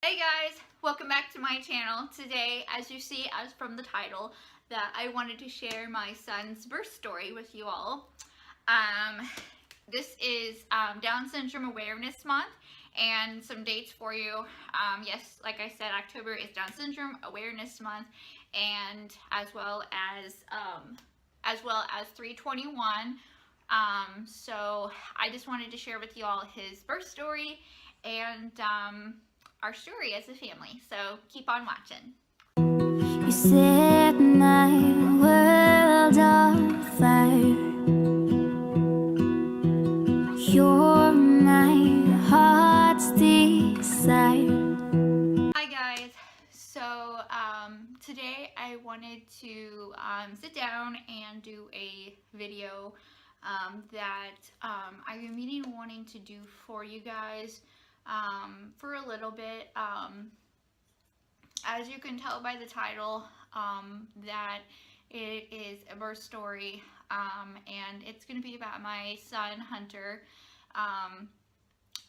Hey guys, welcome back to my channel. Today, as you see as from the title, that I wanted to share my son's birth story with you all. This is Down Syndrome Awareness Month, and some dates for you. Yes, like I said, October is Down Syndrome Awareness Month, and as well as 321. So I just wanted to share with you all his birth story and our story as a family. So keep on watching. You set my world on fire. You're my heart's desire. Hi guys. So today I wanted to sit down and do a video that I've been meaning wanting to do for you guys for a little bit. As you can tell by the title, that it is a birth story, and it's going to be about my son Hunter.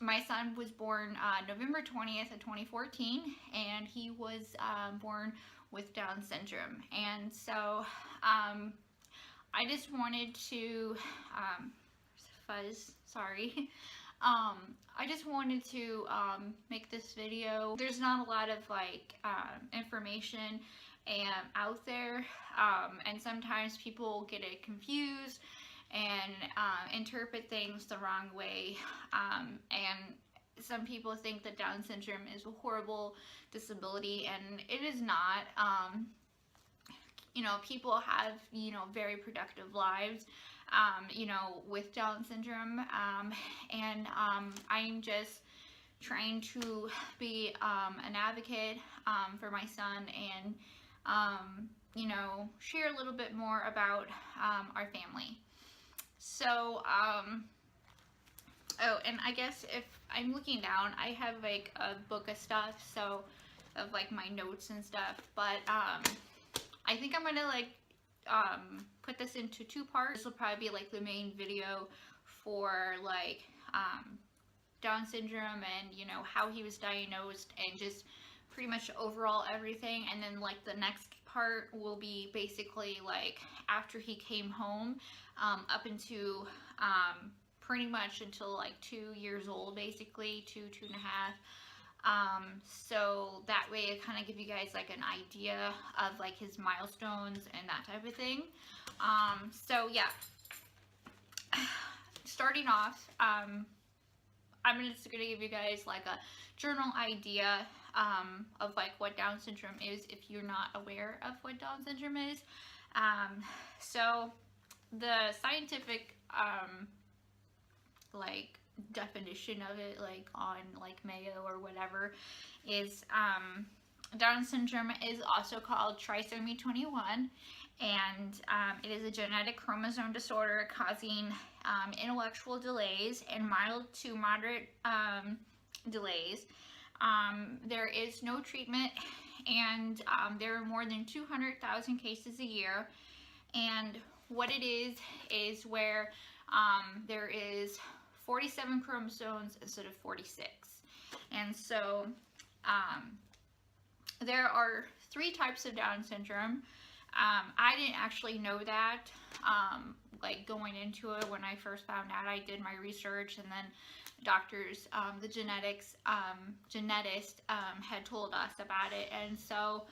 My son was born November 20th of 2014, and he was born with Down syndrome. And so I just wanted to sorry. I just wanted to make this video. There's not a lot of information out there, and sometimes people get it confused and interpret things the wrong way, and some people think that Down syndrome is a horrible disability, and it is not. People have, very productive lives, with Down syndrome, and I'm just trying to be an advocate for my son, and share a little bit more about our family. So oh, and I guess if I'm looking down, I have like a book of stuff, so of like my notes and stuff, but I think I'm gonna put this into two parts. This will probably be like the main video for Down syndrome and how he was diagnosed and just pretty much overall everything, and then the next part will be basically after he came home, up into pretty much until 2 years old, basically two and a half. So that way it kind of give you guys an idea of his milestones and that type of thing. So yeah, starting off, I'm just gonna give you guys a journal idea of what Down syndrome is if you're not aware of what Down syndrome is. So the scientific definition of it, on Mayo or whatever, is Down syndrome is also called trisomy 21, and it is a genetic chromosome disorder causing intellectual delays and mild to moderate delays. There is no treatment, and there are more than 200,000 cases a year. And what it is where there is 47 chromosomes instead of 46. And so there are 3 types of Down syndrome. I didn't actually know that going into it. When I first found out, I did my research, and then doctors, the genetist had told us about it. And so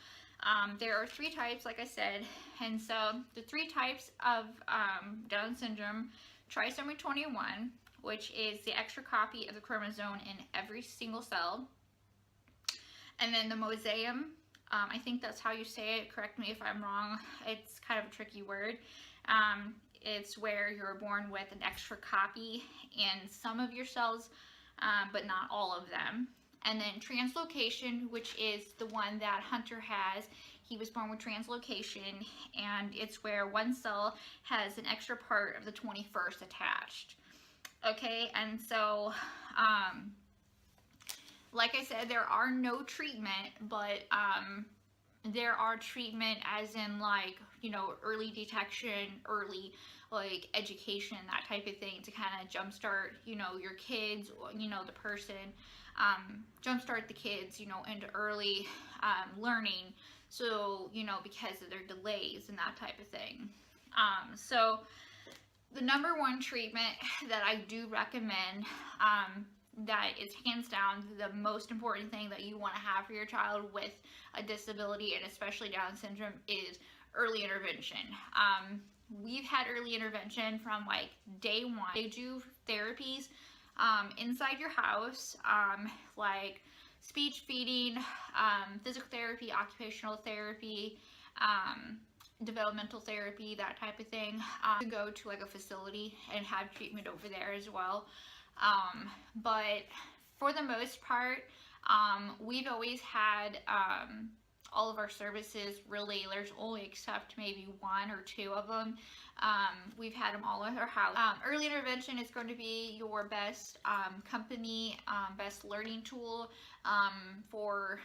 there are 3 types, like I said. And so the 3 types of Down syndrome: trisomy 21, which is the extra copy of the chromosome in every single cell. And then the mosaic, I think that's how you say it, correct me if I'm wrong, it's kind of a tricky word. It's where you're born with an extra copy in some of your cells, but not all of them. And then translocation, which is the one that Hunter has. He was born with translocation, and it's where one cell has an extra part of the 21st attached. Okay, and so like I said, there are no treatment, but there are treatment as in early detection, early education, that type of thing, to kind of jumpstart your kids, the person, jumpstart the kids, you know, into early learning. So, you know, because of their delays and that type of thing. So the number one treatment that I do recommend, that is hands down the most important thing that you want to have for your child with a disability, and especially Down syndrome, is early intervention. We've had early intervention from like day one. They do therapies inside your house, like speech feeding, physical therapy, occupational therapy, developmental therapy, that type of thing. To go to like a facility and have treatment over there as well. But for the most part, we've always had all of our services, really, there's only except maybe one or two of them. We've had them all at our house. Early intervention is going to be your best company, best learning tool for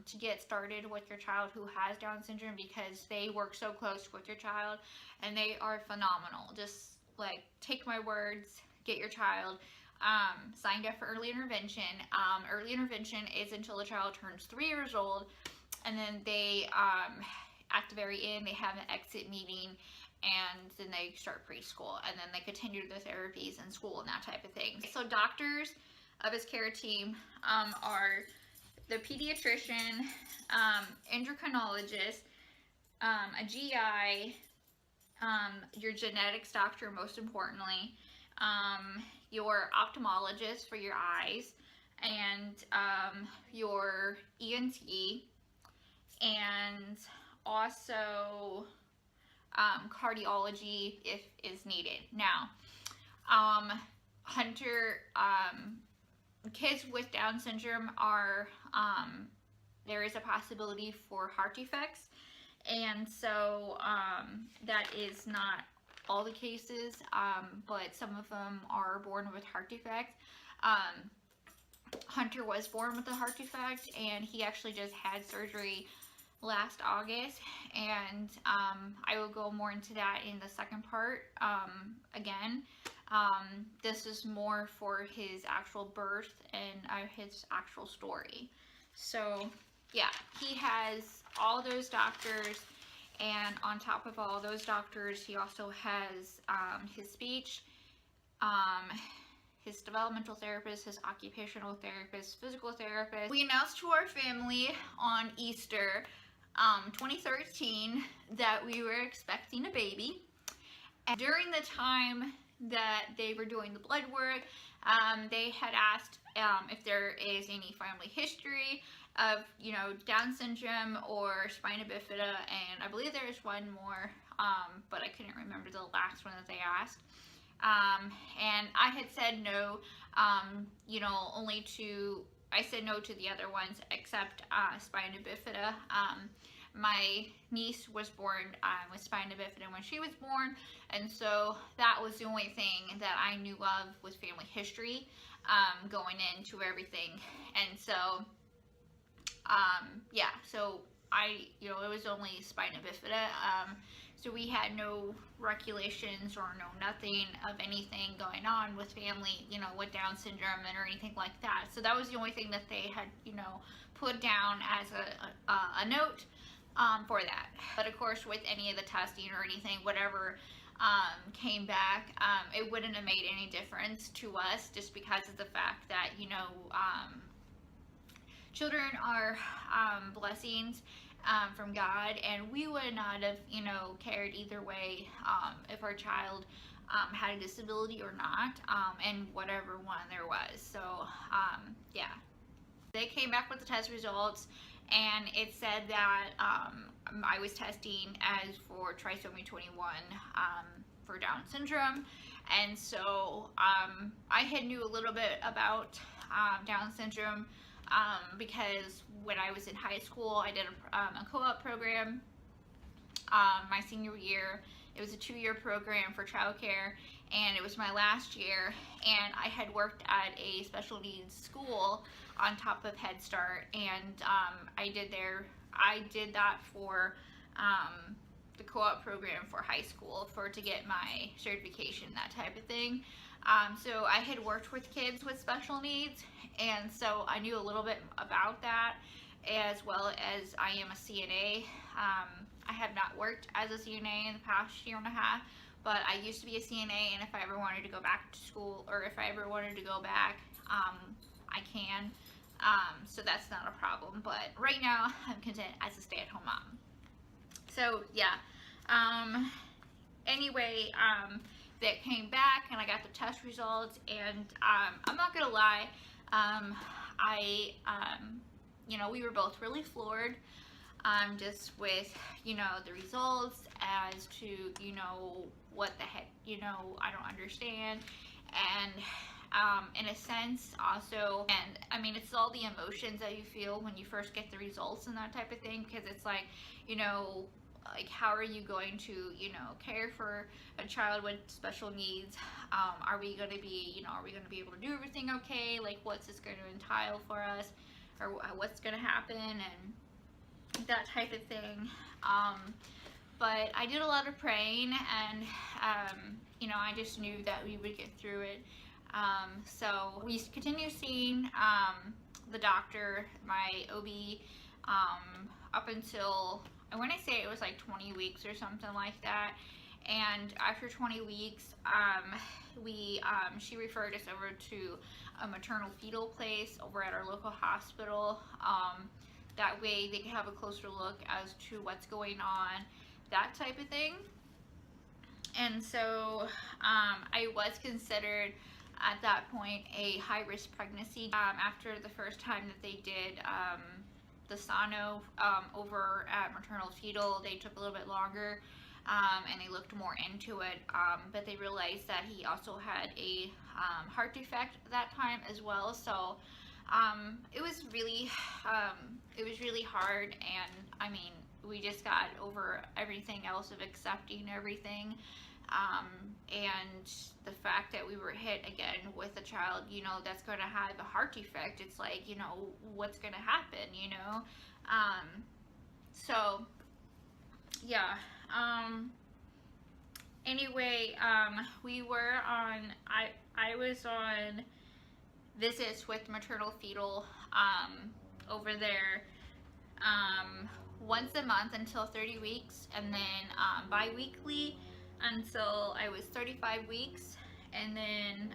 to get started with your child who has Down syndrome, because they work so close with your child and they are phenomenal. Just like, take my words, get your child signed up for early intervention. Early intervention is until the child turns 3 years old, and then they at the very end they have an exit meeting, and then they start preschool, and then they continue their therapies in school and that type of thing. So doctors of his care team are the pediatrician, endocrinologist, a GI, your genetics doctor, most importantly, your ophthalmologist for your eyes, and your ENT, and also cardiology if is needed. Now, Hunter, kids with Down syndrome are, there is a possibility for heart defects, and so that is not all the cases, but some of them are born with heart defects. Hunter was born with a heart defect, and he actually just had surgery last August, and I will go more into that in the second part. Again, this is more for his actual birth and his actual story. So yeah, he has all those doctors, and on top of all those doctors, he also has his speech, his developmental therapist, his occupational therapist, physical therapist. We announced to our family on Easter 2013 that we were expecting a baby. And during the time that they were doing the blood work, they had asked if there is any family history of, you know, Down syndrome or spina bifida, and I believe there is one more, but I couldn't remember the last one that they asked. And I had said no, you know, I said no to the other ones except spina bifida. My niece was born with spina bifida when she was born, and so that was the only thing that I knew of with family history going into everything. And so yeah, so you know, it was only spina bifida, so we had no regulations or nothing of anything going on with family, you know, with Down syndrome or anything like that. So that was the only thing that they had, you know, put down as a note for that. But of course, with any of the testing or anything, whatever came back, it wouldn't have made any difference to us, just because of the fact that, you know, children are blessings from God, and we would not have, you know, cared either way if our child had a disability or not, and whatever one there was. So yeah, they came back with the test results, and it said that I was testing as for trisomy 21 for Down syndrome. And so I had knew a little bit about Down syndrome because when I was in high school, I did a co-op program my senior year. It was a 2-year program for childcare, and it was my last year, and I had worked at a special needs school on top of Head Start, and I did that for the co-op program for high school to get my certification, that type of thing. So I had worked with kids with special needs, and so I knew a little bit about that, as well as I am a CNA. I have not worked as a CNA in the past year and a half, but I used to be a CNA, and if I ever wanted to go back to school, or if I ever wanted to go back, I can. So that's not a problem, but right now I'm content as a stay-at-home mom. So yeah, anyway, that came back and I got the test results, and I'm not gonna lie, we were both really floored, just with, the results, as to, what the heck, I don't understand, and in a sense also, and I mean, it's all the emotions that you feel when you first get the results and that type of thing, because it's like, like, how are you going to, care for a child with special needs? Are we going to be, are we going to be able to do everything okay? Like, what's this going to entail for us, or what's going to happen, and that type of thing. But I did a lot of praying, and I just knew that we would get through it. So we continued seeing the doctor, my OB, up until, I want to say it was like 20 weeks or something like that. And after 20 weeks, she referred us over to a maternal fetal place over at our local hospital. That way they could have a closer look as to what's going on, that type of thing. And so I was considered at that point a high-risk pregnancy. After the first time that they did the sono over at maternal fetal, they took a little bit longer, and they looked more into it, but they realized that he also had a heart defect at that time as well. So it was really hard, and I mean, we just got over everything else of accepting everything, and the fact that we were hit again with a child, that's going to have a heart defect. It's like, what's going to happen, so yeah. Anyway, we were on, I was on visits with maternal fetal over there once a month until 30 weeks, and then bi-weekly until I was 35 weeks, and then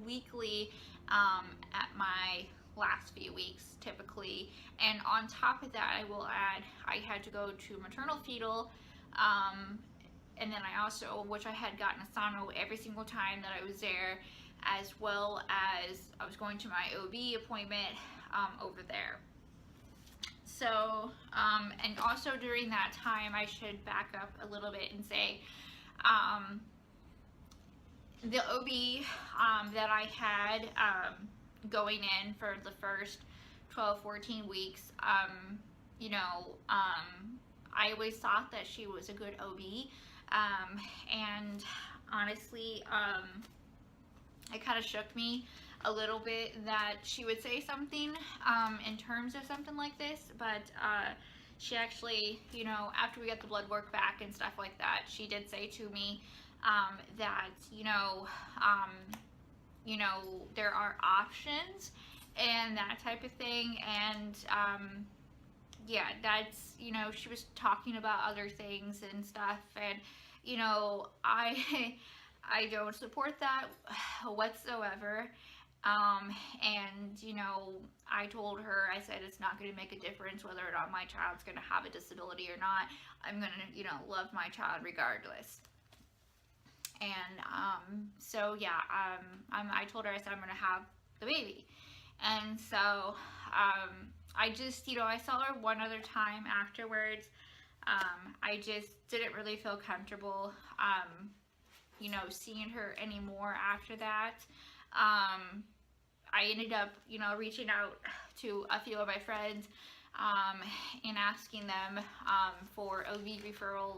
weekly at my last few weeks typically. And on top of that, I will add, I had to go to maternal fetal, and then I also, which I had gotten a sono every single time that I was there, as well as I was going to my OB appointment over there. So, and also during that time, I should back up a little bit and say, the OB that I had going in for the first 12-14 weeks, I always thought that she was a good OB, and honestly, it kind of shook me a little bit that she would say something in terms of something like this, but she actually, after we got the blood work back and stuff like that, she did say to me that, there are options and that type of thing, and yeah, that's, she was talking about other things and stuff, and I don't support that whatsoever. And I told her, I said, it's not going to make a difference whether or not my child's going to have a disability or not. I'm going to, love my child regardless. And so yeah, I told her, I said, I'm going to have the baby. And so I just, I saw her one other time afterwards. I just didn't really feel comfortable, seeing her anymore after that. I ended up, reaching out to a few of my friends, and asking them, for OB referral,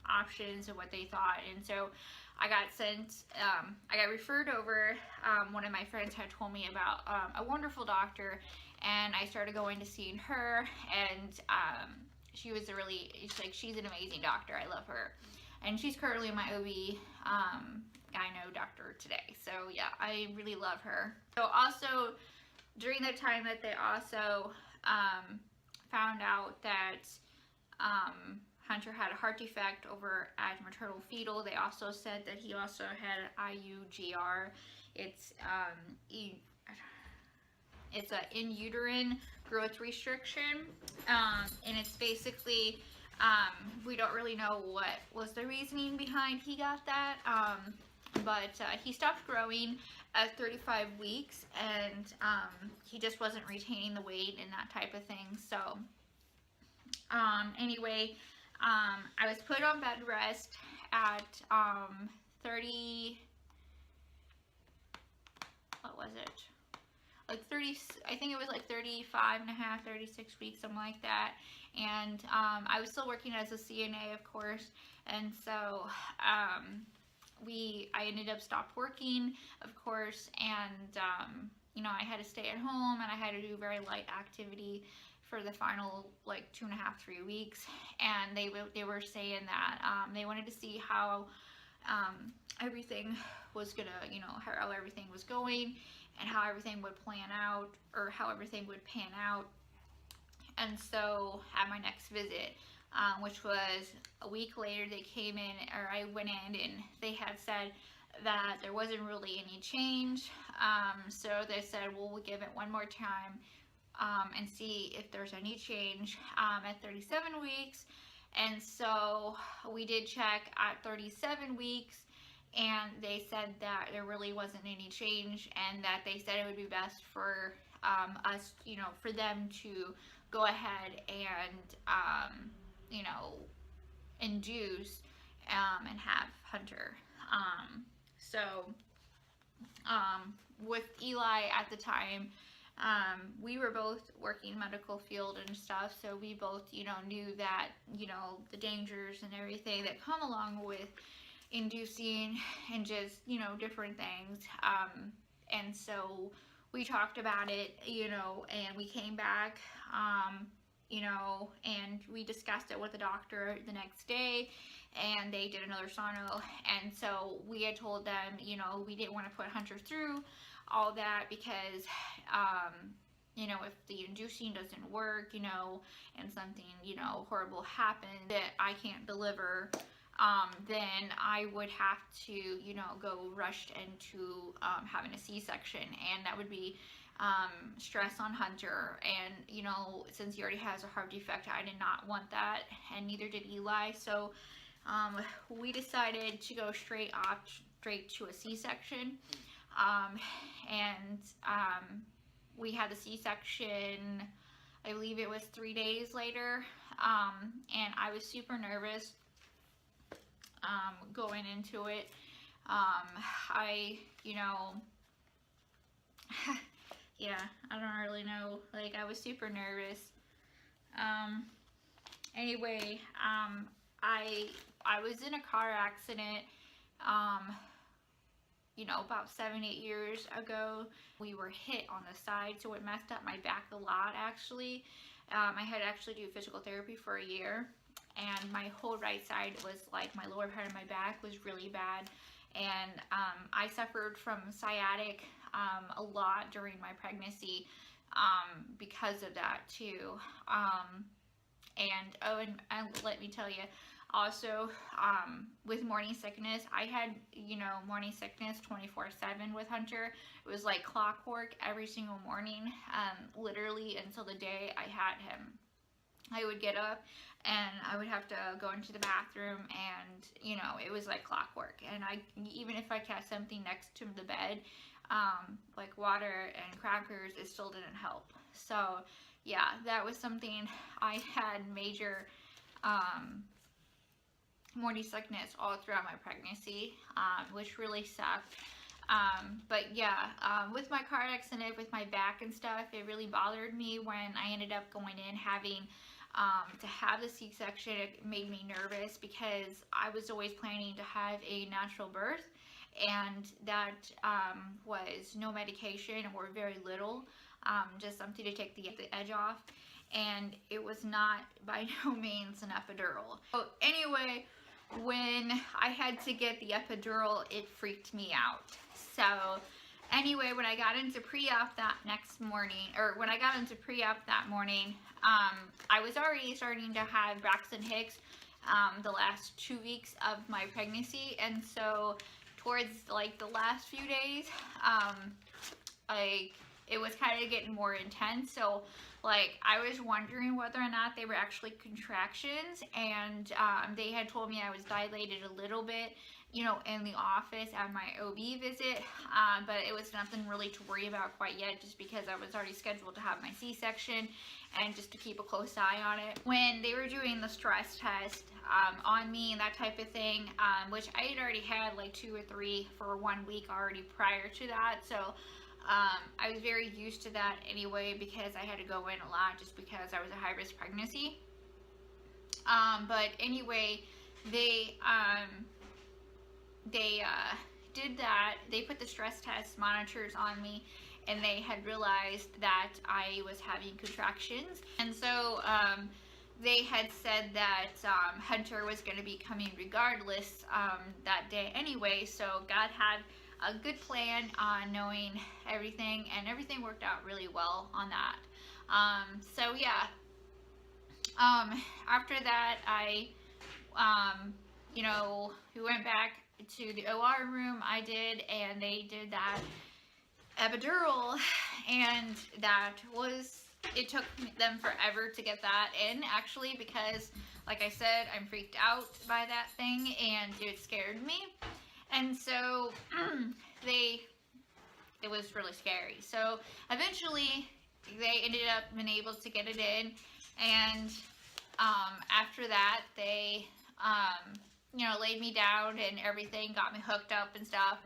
options and what they thought. And so I got I got referred over. One of my friends had told me about, a wonderful doctor, and I started going to seeing her, and, she was she's an amazing doctor. I love her. and she's currently my OB gyno doctor today. So yeah, I really love her. So also during the time that they also found out that Hunter had a heart defect over at maternal fetal, they also said that he also had IUGR. It's a in uterine growth restriction, and it's basically we don't really know what was the reasoning behind he got that, but he stopped growing at 35 weeks, and he just wasn't retaining the weight and that type of thing. So anyway, I was put on bed rest at 30, what was it? Like 30, I think it was like 35 and a half, 36 weeks, something like that. And I was still working as a CNA, of course. And so I ended up stopped working, of course. And, you know, I had to stay at home, and I had to do very light activity for the final like 2.5, 3 weeks. And they were saying that they wanted to see how everything was gonna, you know, how everything was going, and how everything would plan out, or how everything would pan out. And so at my next visit, which was a week later, they came in, or I went in, and they had said that there wasn't really any change. So they said, well, we'll give it one more time and see if there's any change at 37 weeks. And so we did check at 37 weeks, and they said that there really wasn't any change, and that they said it would be best for us, you know, for them to go ahead and, you know, induce and have Hunter. So with Eli at the time, we were both working medical field and stuff, so we both, you know, knew that, you know, the dangers and everything that come along with inducing and just, you know, different things. And so we talked about it, you know, and we came back, you know, and we discussed it with the doctor the next day, and they did another sono. And so we had told them, you know, we didn't want to put Hunter through all that, because you know, if the inducing doesn't work, you know, and something, you know, horrible happens that I can't deliver, then I would have to, you know, go rushed into having a C-section, and that would be stress on Hunter. And, you know, since he already has a heart defect, I did not want that, and neither did Eli. So we decided to go straight to a C-section, and we had the C-section, I believe it was 3 days later, and I was super nervous going into it. You know, yeah, I don't really know, like, I was super nervous. Anyway, I was in a car accident, you know, about 7-8 years ago. We were hit on the side, so it messed up my back a lot, actually. I had to actually do physical therapy for a year, and my whole right side was like, my lower part of my back was really bad. And I suffered from sciatic a lot during my pregnancy because of that too. And let me tell you, also with morning sickness, I had, you know, morning sickness 24/7 with Hunter. It was like clockwork every single morning, literally until the day I had him. I would get up and I would have to go into the bathroom, and, you know, it was like clockwork. And even if I kept something next to the bed, like water and crackers, it still didn't help. So yeah, that was something. I had major morning sickness all throughout my pregnancy, which really sucked. But yeah, with my car accident, with my back and stuff, it really bothered me when I ended up going in having to have the C-section. It made me nervous because I was always planning to have a natural birth, and that was no medication or very little, just something to take the edge off, and it was not by no means an epidural. So anyway, when I had to get the epidural, it freaked me out. So anyway, when I got into pre-op that next morning, or when I got into pre-op that morning, I was already starting to have Braxton Hicks the last 2 weeks of my pregnancy, and so towards like the last few days, it was kind of getting more intense. So like I was wondering whether or not they were actually contractions, and they had told me I was dilated a little bit, you know, in the office at my OB visit, but it was nothing really to worry about quite yet, just because I was already scheduled to have my C-section and just to keep a close eye on it. When they were doing the stress test on me and that type of thing, which I had already had like 2 or 3 for 1 week already prior to that, so I was very used to that anyway, because I had to go in a lot just because I was a high-risk pregnancy. But anyway, they did that. They put the stress test monitors on me, and they had realized that I was having contractions. And so they had said that Hunter was going to be coming regardless that day anyway. So God had a good plan on knowing everything, and everything worked out really well on that. So yeah, after that, I you know, we went back to the OR room. I did, and they did that epidural, and that was, it took them forever to get that in, actually, because like I said, I'm freaked out by that thing, and it scared me. And so it was really scary. So eventually they ended up being able to get it in, and after that they you know, laid me down and everything, got me hooked up and stuff.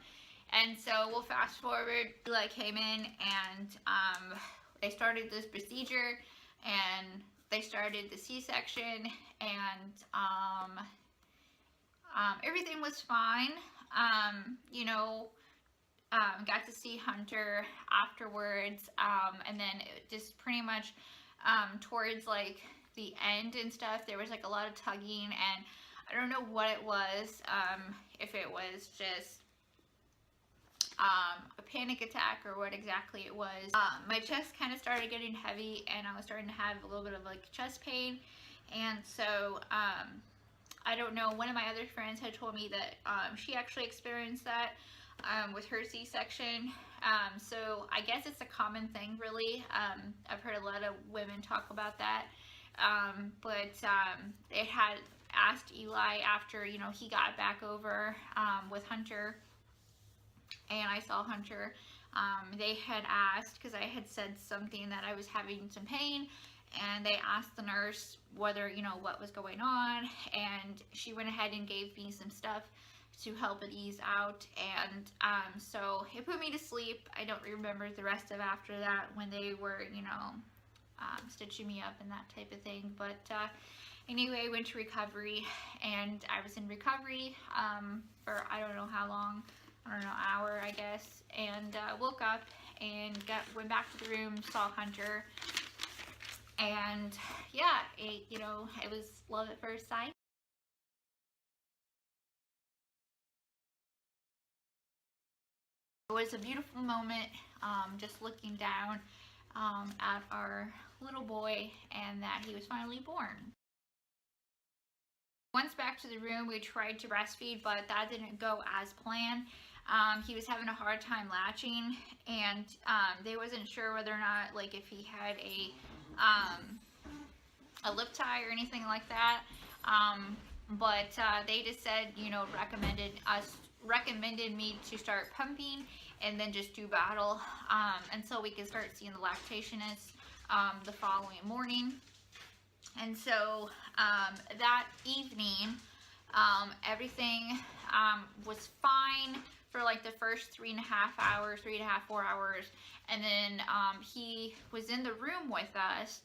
And so we'll fast forward, Eli came in, and they started this procedure, and they started the C-section, and everything was fine. You know, got to see Hunter afterwards, and then it just pretty much towards like the end and stuff, there was like a lot of tugging, and I don't know what it was, if it was just a panic attack or what exactly it was. My chest kind of started getting heavy, and I was starting to have a little bit of like chest pain, and so I don't know, one of my other friends had told me that she actually experienced that with her C-section. So I guess it's a common thing, really. I've heard a lot of women talk about that, but it had asked Eli after, you know, he got back over with Hunter, and I saw Hunter. They had asked, because I had said something that I was having some pain, and they asked the nurse whether, you know, what was going on, and she went ahead and gave me some stuff to help it ease out, and so it put me to sleep. I don't remember the rest of after that, when they were, you know, stitching me up and that type of thing. But anyway, went to recovery, and I was in recovery for I don't know how long, I don't know, hour I guess, and woke up and went back to the room, saw Hunter, and yeah, you know, it was love at first sight. It was a beautiful moment, just looking down at our little boy, and that he was finally born. Once back to the room, we tried to breastfeed, but that didn't go as planned. He was having a hard time latching, and they wasn't sure whether or not, like, if he had a lip tie or anything like that. But they just said, you know, recommended me to start pumping and then just do bottle until we could start seeing the lactationists the following morning. And so that evening, everything was fine for like the first 3.5 hours, 4 hours, and then he was in the room with us,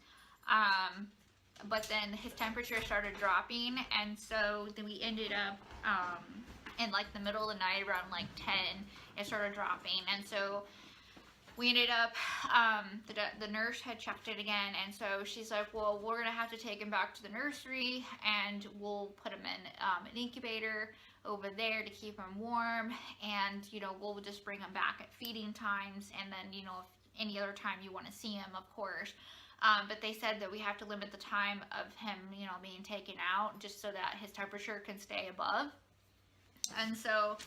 but then his temperature started dropping, and so then we ended up in like the middle of the night around like 10, it started dropping, and so we ended up, the nurse had checked it again, and so she's like, well, we're gonna have to take him back to the nursery, and we'll put him in an incubator over there to keep him warm, and we'll just bring him back at feeding times, and then if any other time you want to see him, of course. But they said that we have to limit the time of him being taken out, just so that his temperature can stay above. And so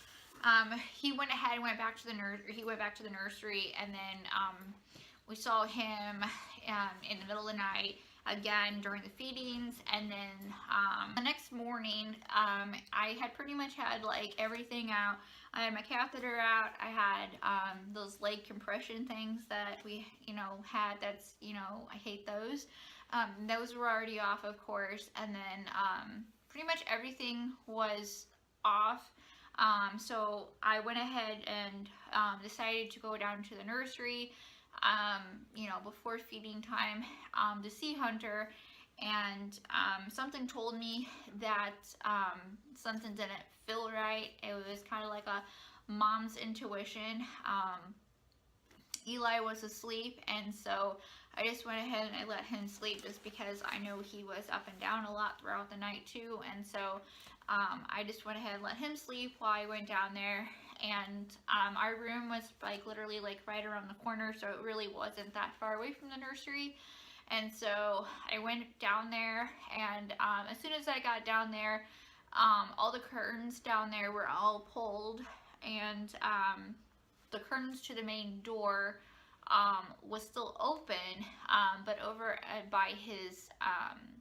he went ahead and went back to the nursery, and then we saw him in the middle of the night again during the feedings. And then the next morning, I had pretty much had like everything out. I had my catheter out. I had those leg compression things that we had. That's I hate those. Those were already off, of course. And then pretty much everything was off. So I went ahead and decided to go down to the nursery, before feeding time, to see Hunter, and something told me that something didn't feel right. It was kind of like a mom's intuition. Eli was asleep, and so I just went ahead and I let him sleep, just because I know he was up and down a lot throughout the night too. And so I just went ahead and let him sleep while I went down there. And our room was like literally like right around the corner, so it really wasn't that far away from the nursery. And so I went down there, and as soon as I got down there, all the curtains down there were all pulled, and the curtains to the main door was still open, but over by his,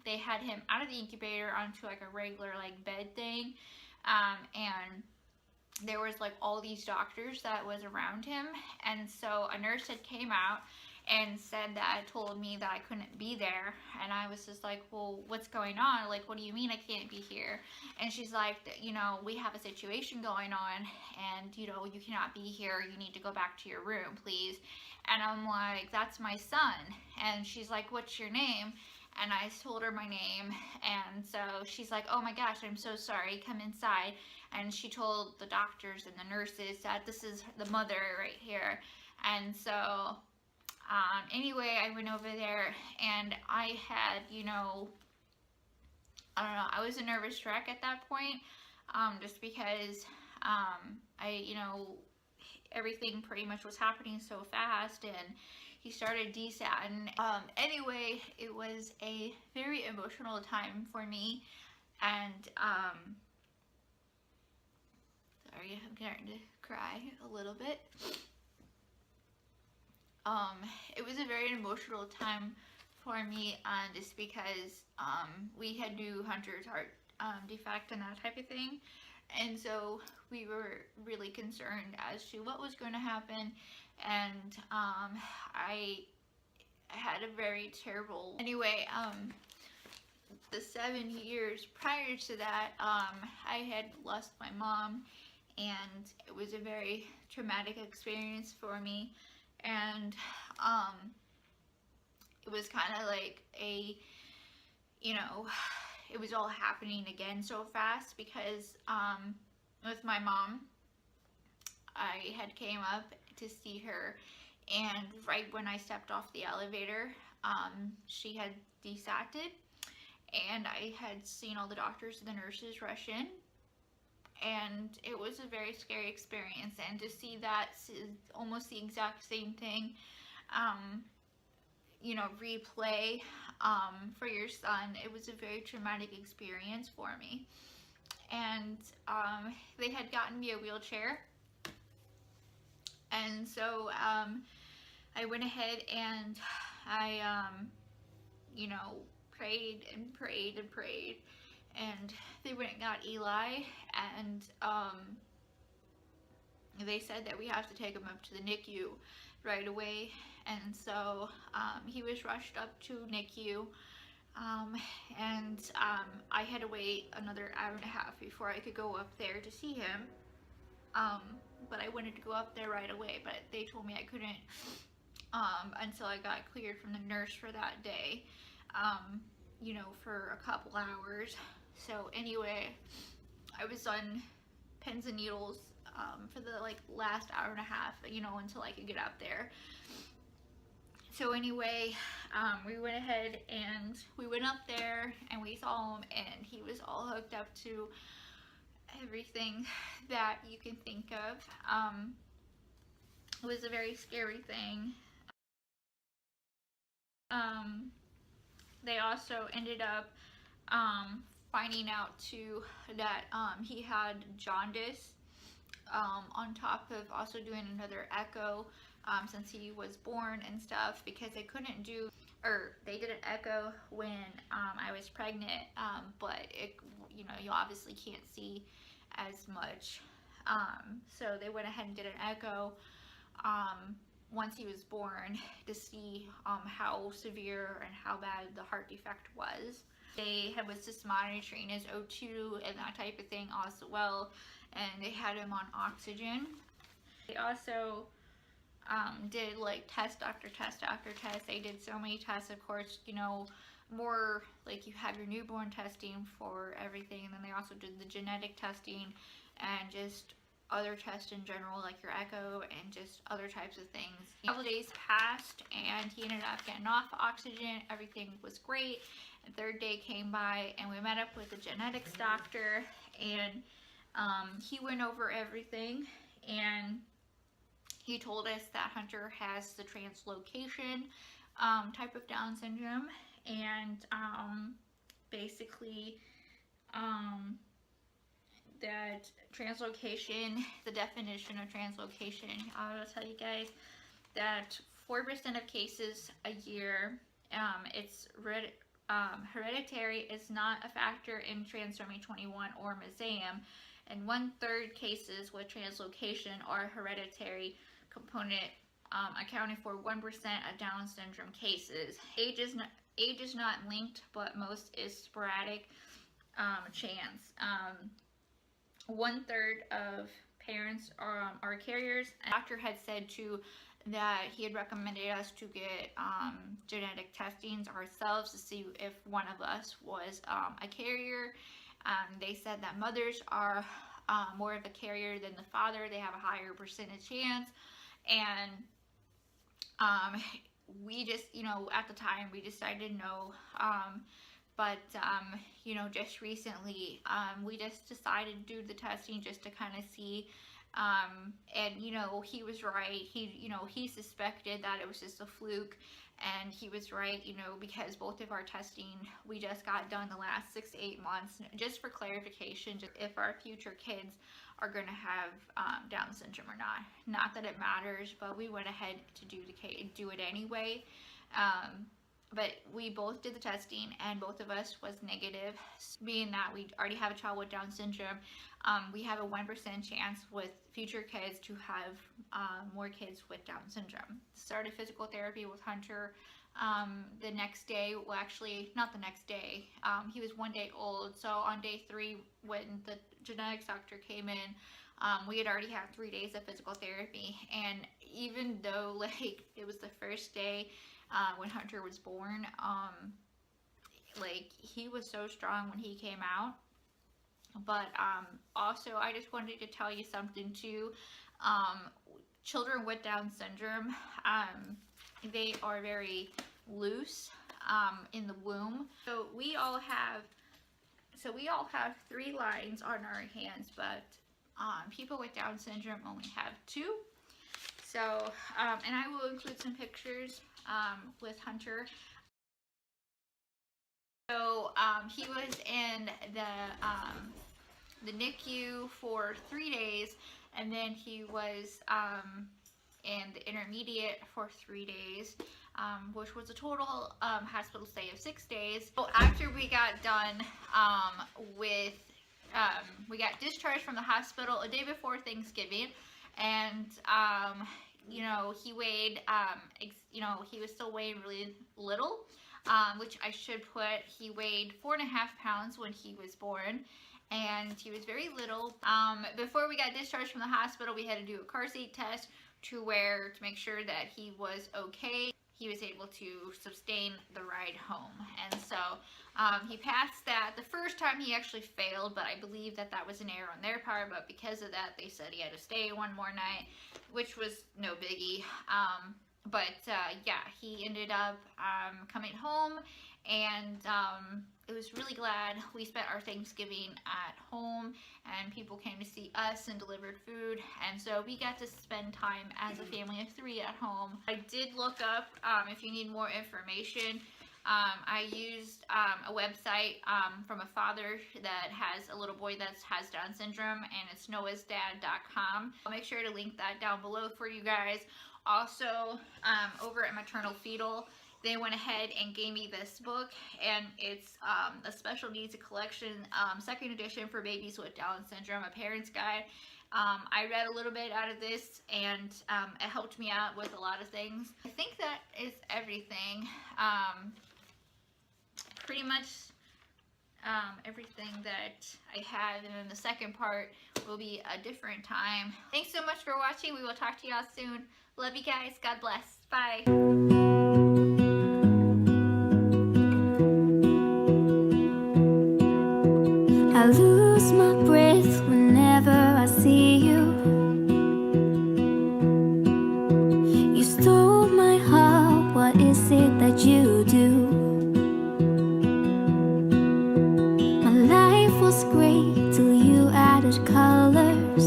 they had him out of the incubator onto like a regular like bed thing, and there was like all these doctors that was around him. And so a nurse had came out and said that, told me that I couldn't be there, and I was just like, well, what's going on? Like, what do you mean I can't be here? And she's like, we have a situation going on, and you cannot be here. You need to go back to your room, please. And I'm like, that's my son. And she's like, what's your name? And I told her my name, and so she's like, oh my gosh, I'm so sorry, come inside. And she told the doctors and the nurses that this is the mother right here. And so anyway, I went over there, and I had, I don't know, I was a nervous wreck at that point, just because everything pretty much was happening so fast, and he started desatting. Anyway, it was a very emotional time for me, and sorry, I'm starting to cry a little bit. It was a very emotional time for me, just because we had knew Hunter's heart defect and that type of thing, and so we were really concerned as to what was going to happen. And I had a very terrible, anyway, the 7 years prior to that, I had lost my mom, and it was a very traumatic experience for me. And it was kind of like a, it was all happening again so fast, because with my mom, I had came up to see her, and right when I stepped off the elevator, she had desatted, and I had seen all the doctors and the nurses rush in, and it was a very scary experience. And to see that almost the exact same thing, replay for your son, it was a very traumatic experience for me. And they had gotten me a wheelchair, and so I went ahead and I prayed and prayed and prayed, and they went and got Eli, and they said that we have to take him up to the NICU right away. And so he was rushed up to NICU, and I had to wait another hour and a half before I could go up there to see him. But I wanted to go up there right away, but they told me I couldn't until I got cleared from the nurse for that day, for a couple hours. So anyway, I was on pins and needles for the like last hour and a half, you know, until I could get out there. So anyway, we went ahead and we went up there and we saw him, and he was all hooked up to everything that you can think of. It was a very scary thing. They also ended up finding out too that he had jaundice, on top of also doing another echo since he was born and stuff, because they couldn't do, or they did an echo when I was pregnant, but it, you know, you obviously can't see as much, so they went ahead and did an echo once he was born to see how severe and how bad the heart defect was. They was just monitoring his O2 and that type of thing as well, and they had him on oxygen. They also did like test after test after test. They did so many tests, of course, you know, more like you have your newborn testing for everything, and then they also did the genetic testing and just other tests in general, like your echo and just other types of things. A couple days passed and he ended up getting off oxygen. Everything was great. The third day came by and we met up with the genetics doctor, and he went over everything, and he told us that Hunter has the translocation type of Down syndrome, and basically that translocation, the definition of translocation, I'll tell you guys that 4% of cases a year, it's hereditary is not a factor in trisomy 21 or mosaic, and 1/3 cases with translocation are hereditary component, accounting for 1% of Down syndrome cases. Age is not linked, but most is sporadic chance. 1/3 of parents are carriers. The doctor had said too that he had recommended us to get genetic testings ourselves to see if one of us was a carrier. They said that mothers are more of a carrier than the father. They have a higher percentage chance, and we just, you know, at the time we decided no, but you know, just recently we just decided to do the testing just to kind of see, and you know, he was right. He suspected that it was just a fluke, and he was right, you know, because both of our testing we just got done the last 6 to 8 months, just for clarification, just if our future kids are going to have Down syndrome or not. Not that it matters, but we went ahead to do it anyway. But we both did the testing, and both of us was negative. Being that we already have a child with Down syndrome, we have a 1% chance with future kids to have more kids with Down syndrome. Started physical therapy with Hunter the next day. Well, actually, not the next day. He was 1 day old. So on day 3, when the genetics doctor came in, we had already had 3 days of physical therapy. And even though like it was the first day when Hunter was born, like he was so strong when he came out. But also I just wanted to tell you something too. Children with Down syndrome, they are very loose in the womb. So we all have 3 lines on our hands, but people with Down syndrome only have 2. So and I will include some pictures with Hunter. So he was in the NICU for 3 days, and then he was in the intermediate for 3 days, which was a total hospital stay of 6 days. So after we got done we got discharged from the hospital a day before Thanksgiving, and you know, he weighed, you know, he was still weighing really little, which I should put, he weighed 4.5 pounds when he was born, and he was very little. Before we got discharged from the hospital, we had to do a car seat test to make sure that he was okay. He was able to sustain the ride home, and so He passed that. The first time he actually failed, but I believe that that was an error on their part. But because of that, they said he had to stay one more night, which was no biggie. Yeah, he ended up coming home, and it was really glad. We spent our Thanksgiving at home, and people came to see us and delivered food, and so we got to spend time as a family of 3 at home. I did look up, if you need more information, I used a website from a father that has a little boy that has Down syndrome, and it's noahsdad.com. I'll make sure to link that down below for you guys. Also, over at Maternal Fetal, they went ahead and gave me this book, and it's a special needs collection, 2nd edition for babies with Down syndrome, a parent's guide. I read a little bit out of this, and it helped me out with a lot of things. I think that is everything. Pretty much everything that I have, and then the second part will be a different time. Thanks so much for watching. We will talk to y'all soon. Love you guys. God bless. Bye. I lose my breath whenever I see you. You stole my heart, what is it that you do? My life was great till you added colors.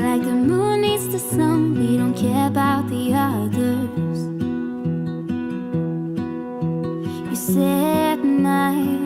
Like the moon needs the sun, we don't care about the others. You set my